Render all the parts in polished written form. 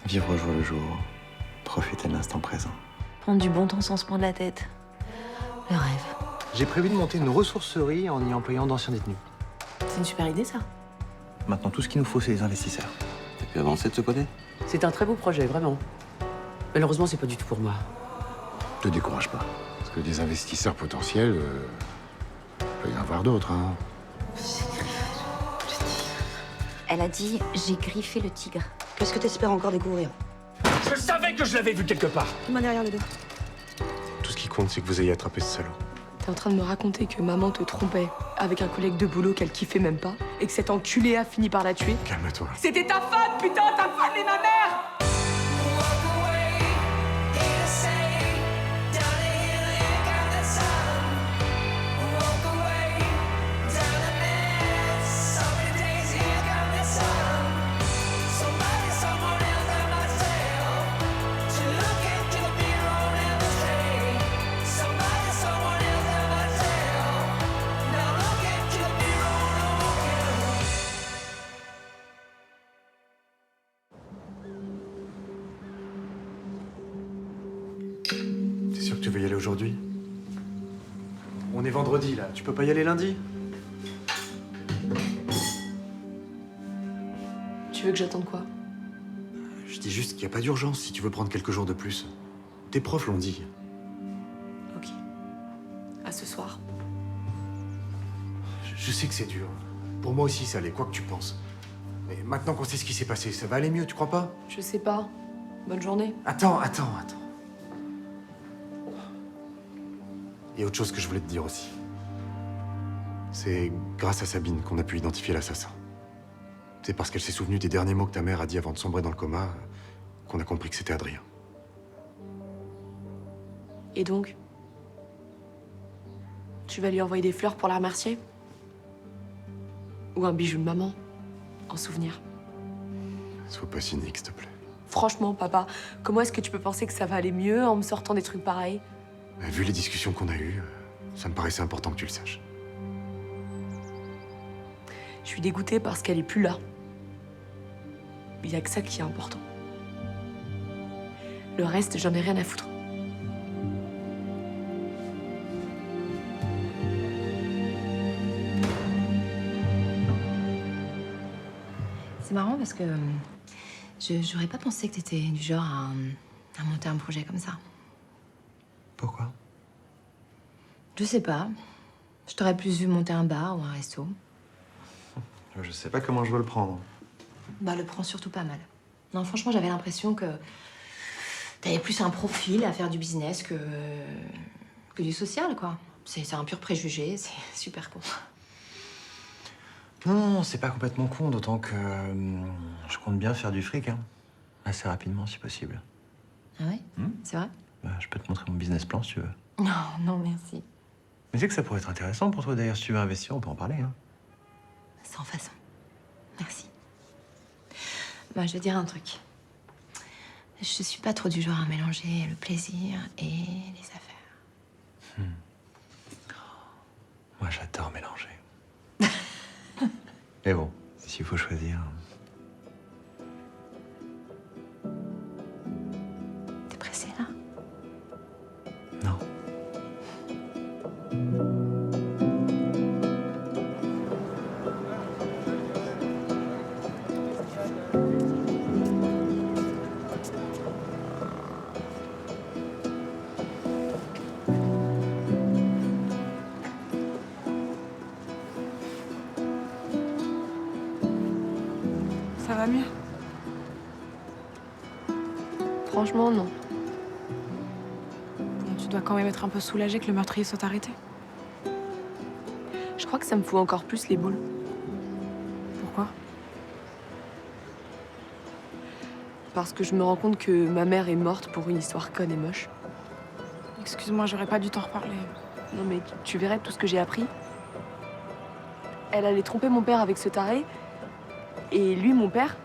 Vivre au jour le jour, profiter de l'instant présent. Prendre du bon temps sans se prendre la tête. Le rêve. J'ai prévu de monter une ressourcerie en y employant d'anciens détenus. C'est une super idée, ça. Maintenant, tout ce qu'il nous faut, c'est les investisseurs. T'as pu avancer de ce côté? C'est un très beau projet, vraiment. Malheureusement, c'est pas du tout pour moi. Te décourage pas. Parce que des investisseurs potentiels, peut y en avoir d'autres, hein. Elle a dit « j'ai griffé le tigre ». Qu'est-ce que t'espères encore découvrir? Je savais que je l'avais vu quelque part. Main derrière le dos. Tout ce qui compte, c'est que vous ayez attrapé ce salaud. T'es en train de me raconter que maman te trompait avec un collègue de boulot qu'elle kiffait même pas et que cet enculé a fini par la tuer? Calme-toi. C'était ta femme, putain! T'as volé ma mère! T'es sûr que tu veux y aller aujourd'hui? On est vendredi, là. Tu peux pas y aller lundi? Tu veux que j'attende quoi? Je dis juste qu'il n'y a pas d'urgence si tu veux prendre quelques jours de plus. Tes profs l'ont dit. Ok. À ce soir. Je sais que c'est dur. Pour moi aussi, ça allait, quoi que tu penses. Mais maintenant qu'on sait ce qui s'est passé, ça va aller mieux, tu crois pas? Je sais pas. Bonne journée. Attends. Il y a autre chose que je voulais te dire aussi. C'est grâce à Sabine qu'on a pu identifier l'assassin. C'est parce qu'elle s'est souvenue des derniers mots que ta mère a dit avant de sombrer dans le coma qu'on a compris que c'était Adrien. Et donc? Tu vas lui envoyer des fleurs pour la remercier? Ou un bijou de maman? En souvenir? Sois pas cynique, s'il te plaît. Franchement, papa, comment est-ce que tu peux penser que ça va aller mieux en me sortant des trucs pareils? Vu les discussions qu'on a eues, ça me paraissait important que tu le saches. Je suis dégoûtée parce qu'elle est plus là. Il y a que ça qui est important. Le reste, j'en ai rien à foutre. C'est marrant parce que j'aurais pas pensé que t'étais du genre à monter un projet comme ça. Pourquoi? Je sais pas. Je t'aurais plus vu monter un bar ou un resto. Je sais pas comment je veux le prendre. Bah, le prends surtout pas mal. Non, franchement, j'avais l'impression que t'avais plus un profil à faire du business que du social, quoi. C'est un pur préjugé, c'est super con. Non, c'est pas complètement con, d'autant que je compte bien faire du fric, hein. Assez rapidement, si possible. Ah ouais? C'est vrai? Bah, je peux te montrer mon business plan, si tu veux. Non, non, merci. Mais c'est que ça pourrait être intéressant pour toi, d'ailleurs. Si tu veux investir, on peut en parler, hein. Sans façon. Merci. Bah, je vais dire un truc. Je suis pas trop du genre à mélanger le plaisir et les affaires. Moi, j'adore mélanger. Mais bon, s'il faut choisir... T'es pressé, là? Non. Ça va mieux? Franchement, non. Bon, tu dois quand même être un peu soulagée que le meurtrier soit arrêté. Je crois que ça me fout encore plus les boules. Pourquoi? Parce que je me rends compte que ma mère est morte pour une histoire conne et moche. Excuse-moi, j'aurais pas dû t'en reparler. Non mais tu verrais tout ce que j'ai appris. Elle allait tromper mon père avec ce taré. Et lui, mon père,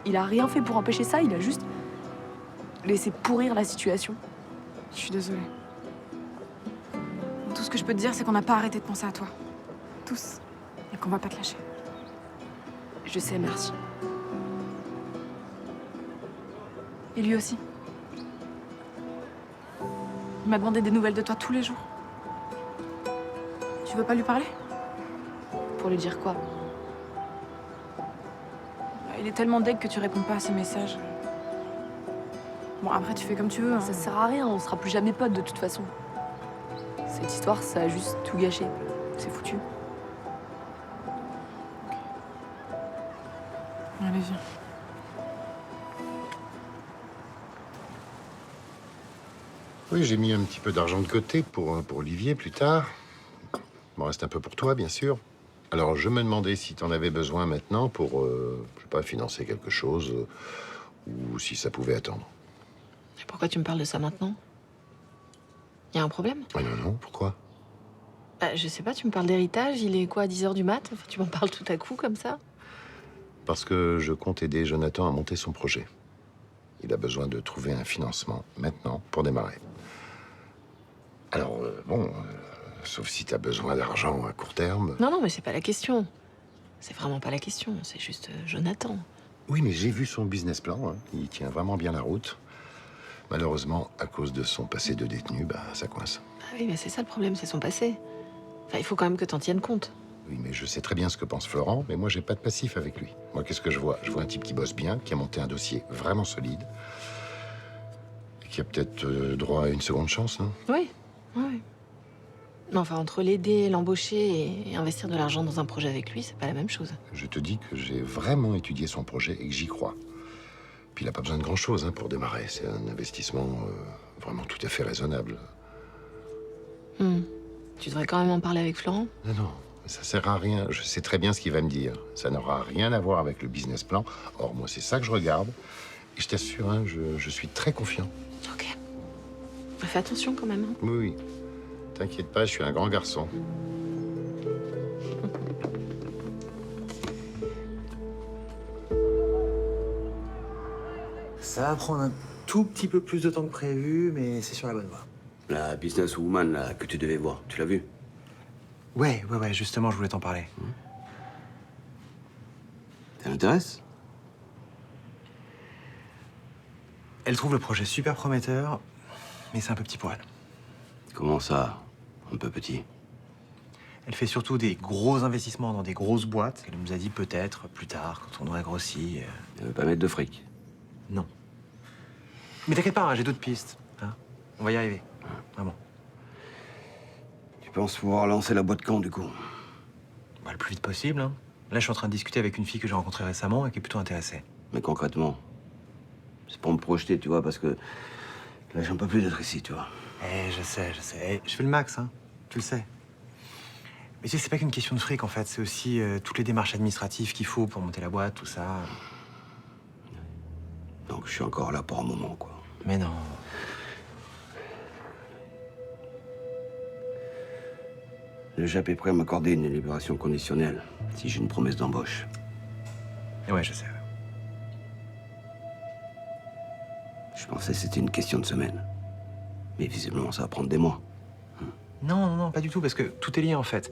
il a rien fait pour empêcher ça, il a juste laissé pourrir la situation. Je suis désolée. Tout ce que je peux te dire, c'est qu'on n'a pas arrêté de penser à toi. Tous. Et qu'on va pas te lâcher. Je sais, merci. Et lui aussi. Il m'a demandé des nouvelles de toi tous les jours. Tu veux pas lui parler? Pour lui dire quoi? Il est tellement deg que tu réponds pas à ses messages. Bon, après, tu fais comme tu veux. Hein. Ça sert à rien, on sera plus jamais potes de toute façon. Cette histoire, ça a juste tout gâché. C'est foutu. Allez, viens. Oui, j'ai mis un petit peu d'argent de côté pour Olivier plus tard. Il me reste un peu pour toi, bien sûr. Alors, je me demandais si tu en avais besoin maintenant pour, je sais pas, financer quelque chose ou si ça pouvait attendre. Et pourquoi tu me parles de ça maintenant? Y a un problème? Ah non, non, pourquoi? Bah, je sais pas, tu me parles d'héritage, il est quoi, 10 h du mat? Enfin, tu m'en parles tout à coup comme ça? Parce que je compte aider Jonathan à monter son projet. Il a besoin de trouver un financement maintenant pour démarrer. Alors, sauf si tu as besoin d'argent à court terme. Non, non, mais c'est pas la question. C'est vraiment pas la question, c'est juste Jonathan. Oui, mais j'ai vu son business plan. Hein. Il tient vraiment bien la route. Malheureusement, à cause de son passé de détenu, bah, ça coince. Ah oui, mais c'est ça le problème, c'est son passé. Enfin, il faut quand même que t'en tiennes compte. Oui, mais je sais très bien ce que pense Florent, mais moi, j'ai pas de passif avec lui. Moi, qu'est-ce que je vois? Je vois un type qui bosse bien, qui a monté un dossier vraiment solide, et qui a peut-être droit à une seconde chance, non? Oui, oui. Mais enfin, entre l'aider, l'embaucher et investir de l'argent dans un projet avec lui, c'est pas la même chose. Je te dis que j'ai vraiment étudié son projet et que j'y crois. Puis il n'a pas besoin de grand-chose hein, pour démarrer. C'est un investissement vraiment tout à fait raisonnable. Tu devrais quand même en parler avec Florent. Non, non, ça sert à rien. Je sais très bien ce qu'il va me dire. Ça n'aura rien à voir avec le business plan. Or, moi, c'est ça que je regarde. Et je t'assure, hein, je suis très confiant. Ok. Fais attention quand même. Hein. Oui, oui. T'inquiète pas, je suis un grand garçon. Ça va prendre un tout petit peu plus de temps que prévu, mais c'est sur la bonne voie. La businesswoman là, que tu devais voir, tu l'as vue? Ouais, justement, je voulais t'en parler. Ça l'intéresse? Elle trouve le projet super prometteur, mais c'est un peu petit pour elle. Comment ça, un peu petit? Elle fait surtout des gros investissements dans des grosses boîtes. Elle nous a dit peut-être plus tard, quand on aura grossi. Elle veut pas mettre de fric. Non. Mais t'inquiète pas, hein, j'ai d'autres pistes. Hein. On va y arriver. Vraiment. Tu penses pouvoir lancer la boîte quand, du coup? Bah, le plus vite possible. Hein. Là, je suis en train de discuter avec une fille que j'ai rencontrée récemment et qui est plutôt intéressée. Mais concrètement, c'est pour me projeter, tu vois, parce que là, j'en peux plus d'être ici, tu vois. Je sais. Je fais le max, hein. Tu le sais. Mais tu sais, c'est pas qu'une question de fric, en fait. C'est aussi toutes les démarches administratives qu'il faut pour monter la boîte, tout ça. Donc, je suis encore là pour un moment, quoi. Mais non. Le JAP est prêt à m'accorder une libération conditionnelle si j'ai une promesse d'embauche. Ouais, je sais. Je pensais que c'était une question de semaines. Mais visiblement, ça va prendre des mois. Non, pas du tout, parce que tout est lié, en fait.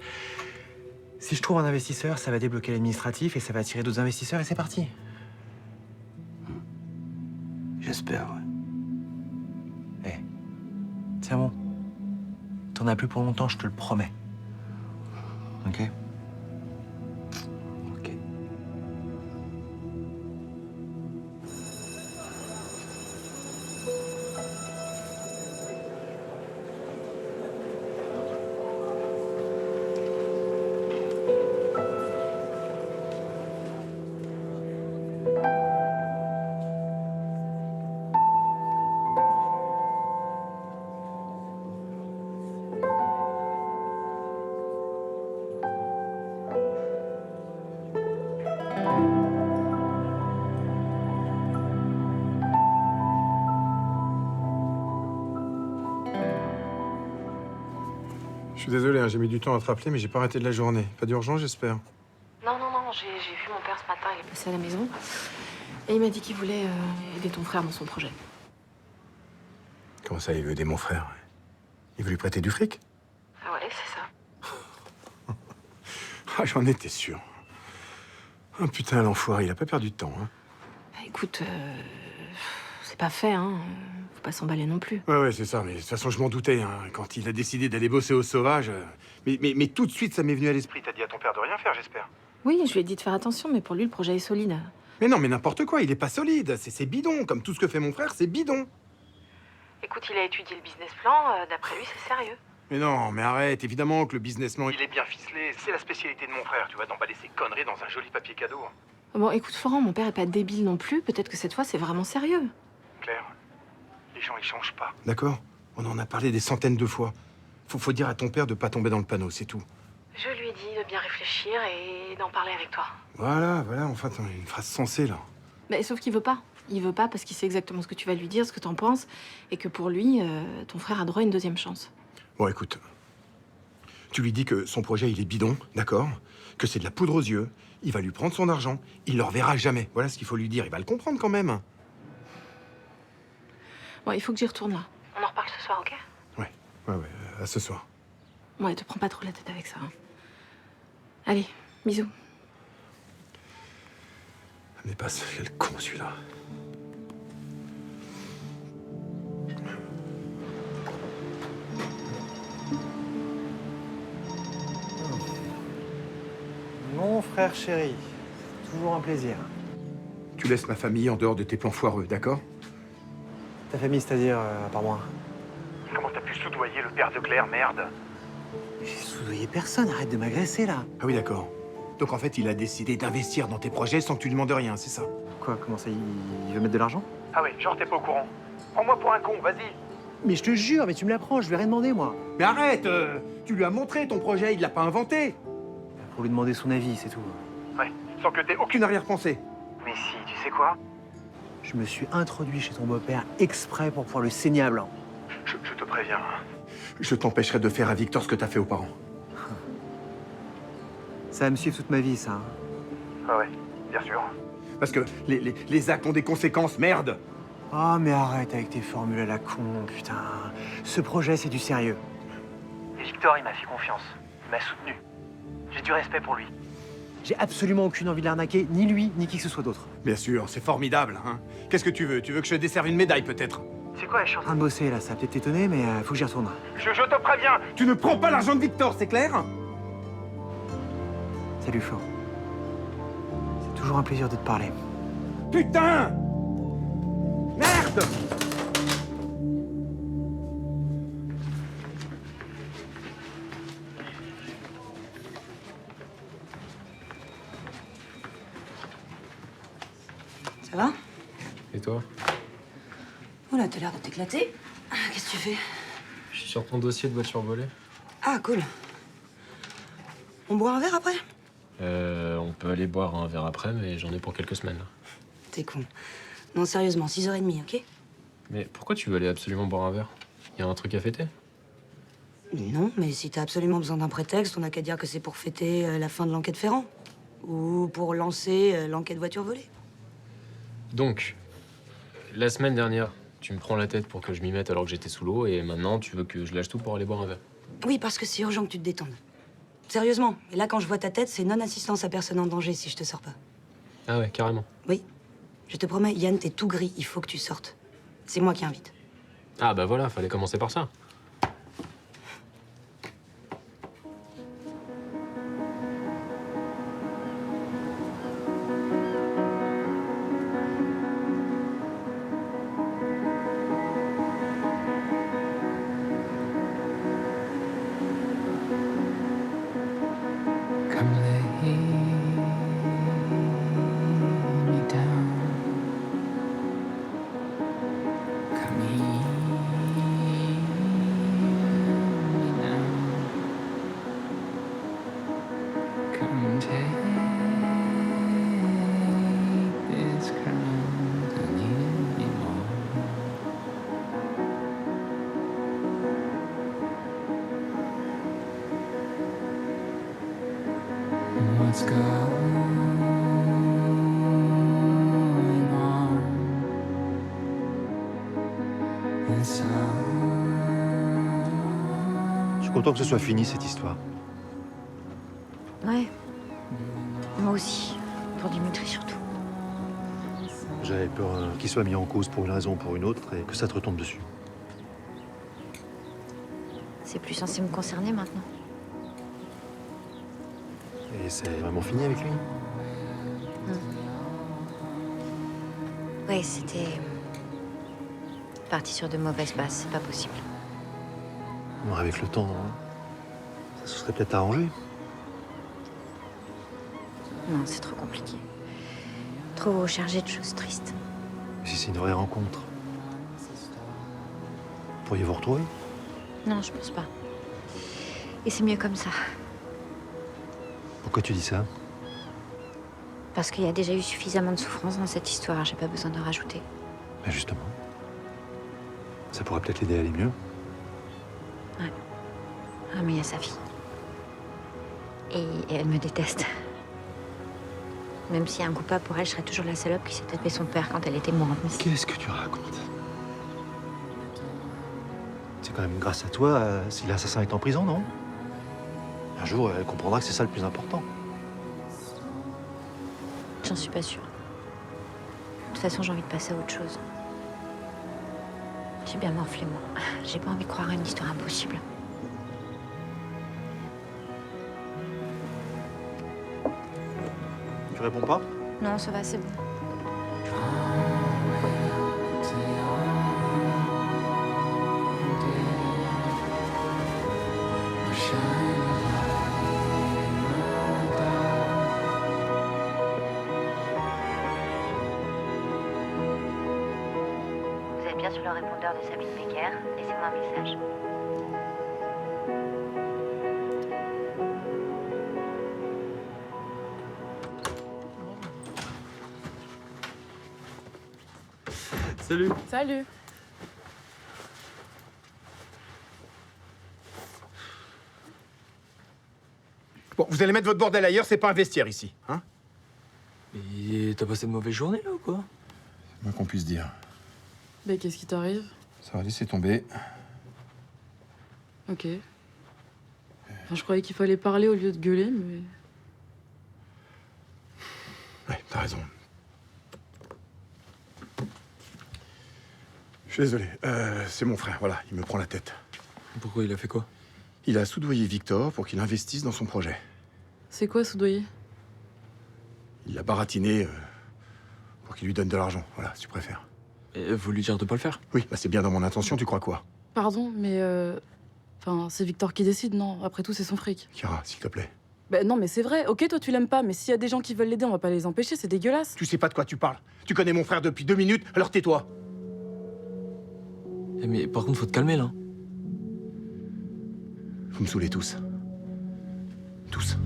Si je trouve un investisseur, ça va débloquer l'administratif et ça va attirer d'autres investisseurs et c'est parti. J'espère, ouais. C'est bon. T'en as plus pour longtemps, je te le promets. Ok? Ok. Je suis désolé, hein, j'ai mis du temps à te rappeler, mais j'ai pas arrêté de la journée. Pas d'urgence, j'espère. Non, j'ai vu mon père ce matin, il est passé à la maison. Et il m'a dit qu'il voulait aider ton frère dans son projet. Comment ça, il veut aider mon frère? Il veut lui prêter du fric? Ah ouais, c'est ça. Ah, j'en étais sûr. Ah putain, l'enfoiré, il a pas perdu de temps, hein. Bah, écoute, c'est pas fait, hein. Faut pas s'emballer non plus. Ouais, c'est ça, mais de toute façon, je m'en doutais, hein. Quand il a décidé d'aller bosser au sauvage... Mais tout de suite, ça m'est venu à l'esprit. T'as dit à ton père de rien faire, j'espère. Oui, je lui ai dit de faire attention, mais pour lui, le projet est solide. Mais non, mais n'importe quoi, il est pas solide. C'est bidon, comme tout ce que fait mon frère, c'est bidon. Écoute, il a étudié le business plan, d'après lui, c'est sérieux. Mais non, mais arrête, évidemment que le businessman, il est bien ficelé. C'est la spécialité de mon frère, tu vois, d'emballer ses conneries dans un joli papier cadeau. Bon, écoute, Florent, mon père est pas débile non plus. Peut-être que cette fois, c'est vraiment sérieux. Claire, les gens, ils changent pas. D'accord? On en a parlé des centaines de fois. Faut dire à ton père de pas tomber dans le panneau, c'est tout. Je lui ai dit de bien réfléchir et d'en parler avec toi. Voilà, enfin, t'as une phrase sensée, là. Mais sauf qu'il veut pas. Il veut pas parce qu'il sait exactement ce que tu vas lui dire, ce que t'en penses, et que pour lui, ton frère a droit à une deuxième chance. Bon, écoute. Tu lui dis que son projet, il est bidon, d'accord? Que c'est de la poudre aux yeux. Il va lui prendre son argent. Il le reverra jamais. Voilà ce qu'il faut lui dire. Il va le comprendre quand même. Bon, il faut que j'y retourne là. On en reparle ce soir, ok? Ouais, à ce soir. Ouais, te prends pas trop la tête avec ça. Hein. Allez, bisous. Mais passe, quel con celui-là. Mon frère chéri, toujours un plaisir. Tu laisses ma famille en dehors de tes plans foireux, d'accord? Ta famille, c'est-à-dire, à part moi? Comment t'as pu soudoyer le père de Claire, merde? J'ai soudoyé personne, arrête de m'agresser, là. Ah oui, d'accord. Donc en fait, il a décidé d'investir dans tes projets sans que tu lui demandes rien, c'est ça? Quoi, comment ça, il veut mettre de l'argent? Ah ouais, genre t'es pas au courant. Prends-moi pour un con, vas-y. Mais je te jure, mais tu me l'apprends, je lui ai rien demandé, moi. Mais arrête! Tu lui as montré ton projet, il l'a pas inventé. Pour lui demander son avis, c'est tout. Ouais, sans que t'aies Aucune arrière-pensée. Mais si, tu sais quoi? Je me suis introduit chez ton beau-père exprès pour pouvoir le saigner à blanc. Je te préviens. Hein. Je t'empêcherai de faire à Victor ce que t'as fait aux parents. Ça va me suivre toute ma vie, ça. Hein. Ah ouais, bien sûr. Parce que les actes ont des conséquences, merde! Oh, mais arrête avec tes formules à la con, putain. Ce projet, c'est du sérieux. Et Victor, il m'a fait confiance. Il m'a soutenu. J'ai du respect pour lui. J'ai absolument aucune envie de l'arnaquer, ni lui, ni qui que ce soit d'autre. Bien sûr, c'est formidable, hein. Qu'est-ce que tu veux? Tu veux que je te desserve une médaille, peut-être? C'est quoi, Je suis en train de bosser, là, ça va peut-être t'étonner, mais faut que j'y retourne. Je te préviens. Tu ne prends pas l'argent de Victor, c'est clair? Salut, Flo. C'est toujours un plaisir de te parler. Putain! Merde! Ça va? Et toi? Oh là, t'as l'air de t'éclater. Qu'est-ce que tu fais? Je suis sur ton dossier de voiture volée. Ah, cool. On boit un verre après? On peut aller boire un verre après, mais j'en ai pour quelques semaines. T'es con. Non, sérieusement, 6h30, ok? Mais pourquoi tu veux aller absolument boire un verre? Y a un truc à fêter? Non, mais si t'as absolument besoin d'un prétexte, on n'a qu'à dire que c'est pour fêter la fin de l'enquête Ferrand. Ou pour lancer l'enquête voiture volée. Donc, la semaine dernière, tu me prends la tête pour que je m'y mette alors que j'étais sous l'eau, et maintenant tu veux que je lâche tout pour aller boire un verre. Oui, parce que c'est urgent que tu te détendes. Sérieusement. Et là, quand je vois ta tête, c'est non-assistance à personne en danger si je te sors pas. Ah ouais, carrément. Oui. Je te promets, Yann, t'es tout gris. Il faut que tu sortes. C'est moi qui invite. Ah bah voilà, fallait commencer par ça. What's going on inside? Je suis content que ce soit fini, cette histoire. Ouais. Moi aussi. Pour Dimitri surtout. J'avais peur qu'il soit mis en cause pour une raison ou pour une autre et que ça te retombe dessus. C'est plus censé me concerner maintenant. Et c'est vraiment fini avec lui? Ouais, c'était parti sur de mauvaises bases, c'est pas possible. Bon, avec le temps, ça se serait peut-être arrangé. Non, c'est trop compliqué. Trop chargé de choses tristes. Si c'est une vraie rencontre, pourriez vous retrouver? Non, je pense pas. Et c'est mieux comme ça. Pourquoi tu dis ça? Parce qu'il y a déjà eu suffisamment de souffrance dans cette histoire, j'ai pas besoin de rajouter. Ben justement. Ça pourrait peut-être l'aider à aller mieux. Ouais. Ah, mais il y a sa fille. Et elle me déteste. Même s'il y a un coupable pour elle, je serais toujours la salope qui s'est tapé son père quand elle était mourante. Qu'est-ce que tu racontes? C'est quand même grâce à toi si l'assassin est en prison, non? Un jour, elle comprendra que c'est ça le plus important. J'en suis pas sûre. De toute façon, j'ai envie de passer à autre chose. J'ai bien morflé, moi. J'ai pas envie de croire à une histoire impossible. Tu réponds pas? Non, ça va, c'est bon. Vous êtes bien sur le répondeur de Sabine Becker. Laissez-moi un message. Salut. Salut. Bon, vous allez mettre votre bordel ailleurs, c'est pas un vestiaire ici, hein? Et t'as passé une mauvaise journée là ou quoi? C'est moins qu'on puisse dire. Mais qu'est-ce qui t'arrive? Ça va laisser tomber. Ok. Enfin, je croyais qu'il fallait parler au lieu de gueuler, mais... Ouais, t'as raison. Je suis désolé. C'est mon frère, voilà, il me prend la tête. Pourquoi il a fait quoi? Il a soudoyé Victor pour qu'il investisse dans son projet. C'est quoi, soudoyer? Il l'a baratiné pour qu'il lui donne de l'argent, voilà, si tu préfères. Et vous lui dire de pas le faire? Oui, bah c'est bien dans mon intention, tu crois quoi? Pardon, mais enfin, c'est Victor qui décide, non? Après tout, c'est son fric. Chiara, s'il te plaît. Ben non, mais c'est vrai. Ok, toi, tu l'aimes pas, mais s'il y a des gens qui veulent l'aider, on va pas les empêcher, c'est dégueulasse. Tu sais pas de quoi tu parles. Tu connais mon frère depuis 2 minutes, alors tais-toi. Mais par contre, faut te calmer là. Vous me saoulez tous. Tous.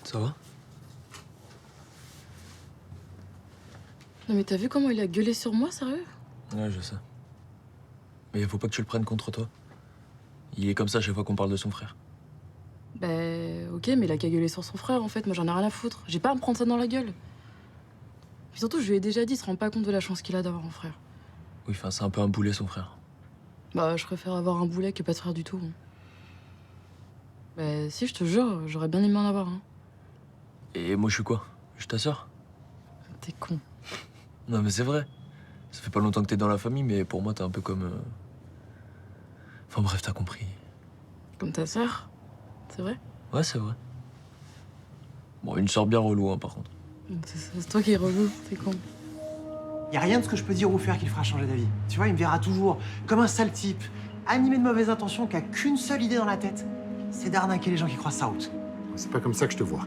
Ça va? Non, mais t'as vu comment il a gueulé sur moi, sérieux? Ouais, je sais. Mais faut pas que tu le prennes contre toi. Il est comme ça chaque fois qu'on parle de son frère. Ben, ok, mais il a qu'à gueuler sur son frère, en fait. Moi, j'en ai rien à foutre. J'ai pas à me prendre ça dans la gueule. Puis surtout, je lui ai déjà dit, il se rend pas compte de la chance qu'il a d'avoir un frère. Oui, enfin, c'est un peu un boulet, son frère. Bah, je préfère avoir un boulet que pas de frère du tout. Hein. Bah, si, je te jure, j'aurais bien aimé en avoir un. Et moi, je suis quoi? Je suis ta sœur? T'es con. Non, mais c'est vrai. Ça fait pas longtemps que t'es dans la famille, mais pour moi, t'es un peu comme... Enfin bref, t'as compris. Comme ta sœur? C'est vrai? Ouais, c'est vrai. Bon, une sœur bien relou, hein, par contre. C'est toi qui es relou, t'es con. Y a rien de ce que je peux dire ou faire qui le fera changer d'avis. Tu vois, il me verra toujours comme un sale type, animé de mauvaises intentions, qui a qu'une seule idée dans la tête. C'est d'arnaquer les gens qui croient sa route. C'est pas comme ça que je te vois.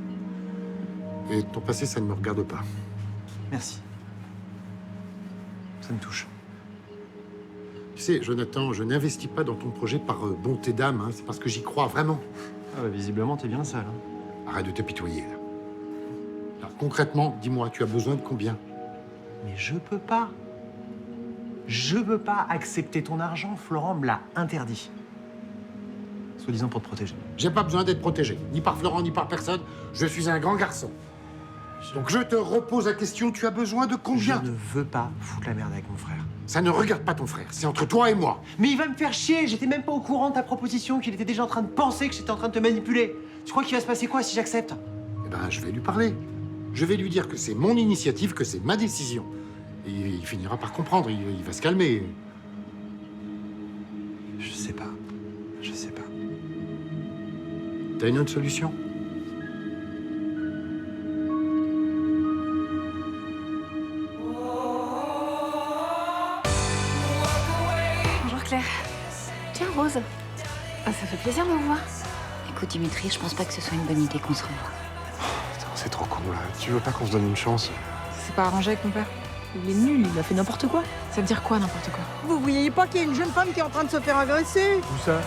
Et ton passé, ça ne me regarde pas. Merci. Ça me touche. Tu sais, Jonathan, je n'investis pas dans ton projet par bonté d'âme, hein, c'est parce que j'y crois vraiment. Ah bah visiblement, t'es bien le seul. Hein. Arrête de t'apitoyer, là. Alors, concrètement, dis-moi, tu as besoin de combien? Mais je peux pas. Je peux pas accepter ton argent, Florent me l'a interdit. Soi-disant pour te protéger. J'ai pas besoin d'être protégé, ni par Florent, ni par personne. Je suis un grand garçon. Donc je te repose la question, tu as besoin de combien? Je ne veux pas foutre la merde avec mon frère. Ça ne regarde pas ton frère, c'est entre toi et moi. Mais il va me faire chier, j'étais même pas au courant de ta proposition, qu'il était déjà en train de penser que j'étais en train de te manipuler. Tu crois qu'il va se passer quoi si j'accepte? Eh ben, je vais lui parler. Je vais lui dire que c'est mon initiative, que c'est ma décision. Et il finira par comprendre, il va se calmer. Je sais pas. Je sais pas. T'as une autre solution? Bonjour Claire. Tiens, Rose. Ah, ça fait plaisir de vous voir. Écoute, Dimitri, je pense pas que ce soit une bonne idée qu'on se revoie. Putain, c'est trop con, là. Tu veux pas qu'on se donne une chance? C'est pas arrangé avec mon père. Il est nul, il a fait n'importe quoi. Ça veut dire quoi, n'importe quoi? Vous voyez pas qu'il y a une jeune femme qui est en train de se faire agresser? Où ça?